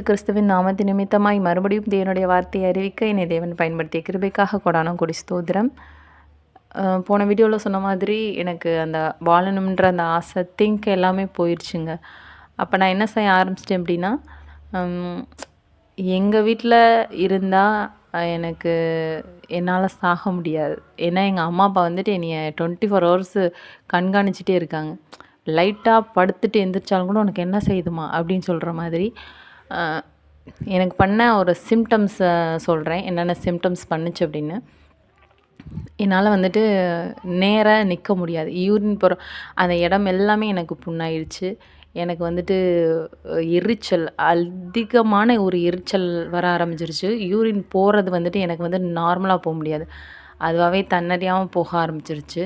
கிறிஸ்துவின் நாமத்து நிமித்தமாய் மறுபடியும் தேவனுடைய வார்த்தையை அறிவிக்க என்னை தேவன் பயன்படுத்திய கிருபைக்காக கொடான கொடி ஸ்தோத்திரம். போன வீடியோவில் சொன்ன மாதிரி எனக்கு அந்த வாழணுன்ற அந்த ஆசை எல்லாமே போயிடுச்சுங்க. அப்போ நான் என்ன செய்ய ஆரம்பிச்சிட்டேன் அப்படின்னா, எங்கள் வீட்டில் இருந்தால் எனக்கு என்னால் சாக முடியாது. ஏன்னா எங்கள் அம்மா அப்பா வந்துட்டு என்னைய 24 ஹவர்ஸு கண்காணிச்சிட்டே இருக்காங்க. லைட்டாக படுத்துட்டு எந்திரிச்சாலும் கூட உனக்கு என்ன செய்யுதுமா அப்படின்னு சொல்கிற மாதிரி. எனக்கு பண்ண ஒரு சிம்டம்ஸை சொல்கிறேன், என்னென்ன சிம்டம்ஸ் பண்ணுச்சு அப்படின்னு. என்னால் வந்துட்டு நேராக நிற்க முடியாது. யூரின் போகிற அந்த இடம் எல்லாமே எனக்கு புண்ணாயிடுச்சு. எனக்கு வந்துட்டு எரிச்சல், அதிகமான ஒரு எரிச்சல் வர ஆரம்பிச்சிருச்சு. யூரின் போகிறது வந்துட்டு எனக்கு வந்து நார்மலாக போக முடியாது. அதுவாகவே தன்னறியாமல் போக ஆரம்பிச்சிருச்சு.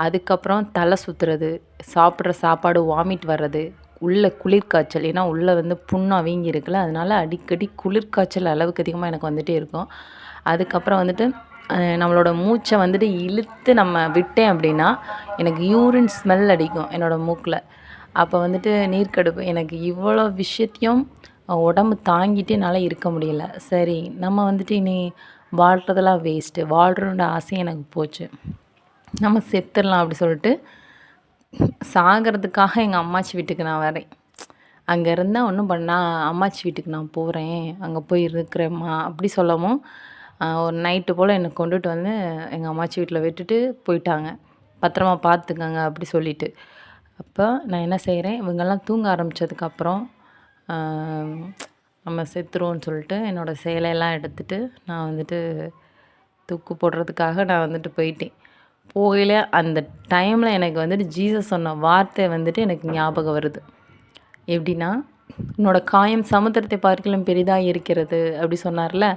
அதுக்கப்புறம் தலை சுற்றுறது, சாப்பிட்ற சாப்பாடு வாமிட் வர்றது, உள்ளே குளிர்காய்ச்சல். ஏன்னா உள்ளே வந்து புண்ணு வீங்கியிருக்குல்ல, அதனால அடிக்கடி குளிர்காய்ச்சல் அளவுக்கு அதிகமாக எனக்கு வந்துகிட்டே இருக்கும். அதுக்கப்புறம் வந்துட்டு நம்மளோட மூச்சை வந்துட்டு இழுத்து நம்ம விட்டேன் அப்படின்னா எனக்கு யூரின் ஸ்மெல் அடிக்கும் என்னோடய மூக்கில். அப்போ வந்துட்டு நீர்க்கடுப்பு. எனக்கு இவ்வளோ விஷயத்தையும் உடம்பு தாங்கிட்டு என்னால் இருக்க முடியல. சரி, நம்ம வந்துட்டு இனி வாழ்கிறதெல்லாம் வேஸ்ட்டு, வாழ்கிறோட ஆசை எனக்கு போச்சு, நம்ம செத்துடலாம் அப்படி சொல்லிட்டு சாகிறதுக்காக எங்கள் அம்மாச்சி வீட்டுக்கு நான் வரேன். அங்கே இருந்தால் ஒன்றும் பண்ணால் அம்மாச்சி வீட்டுக்கு நான் போகிறேன், அங்கே போய் இருக்கிறேம்மா அப்படி சொல்லவும் ஒரு நைட்டு போல் என்னை கொண்டுட்டு வந்து எங்கள் அம்மாச்சி வீட்டில் விட்டுட்டு போயிட்டாங்க. பத்திரமா பார்த்துக்கங்க அப்படி சொல்லிவிட்டு. அப்போ நான் என்ன செய்கிறேன், இவங்கெல்லாம் தூங்க ஆரம்பித்ததுக்கப்புறம் நம்ம செத்துருவோன்னு சொல்லிட்டு என்னோடய சேலையெல்லாம் எடுத்துகிட்டு நான் வந்துட்டு தூக்கு போடுறதுக்காக நான் வந்துட்டு போயிட்டேன். போகல அந்த டைமில் எனக்கு வந்துட்டு ஜீசஸ் சொன்ன வார்த்தை வந்துட்டு எனக்கு ஞாபகம் வருது. எப்படின்னா, உன்னோட காயம் சமுத்திரத்தை பார்க்கிலும் பெரிதாக இருக்கிறது அப்படி சொன்னார்ல.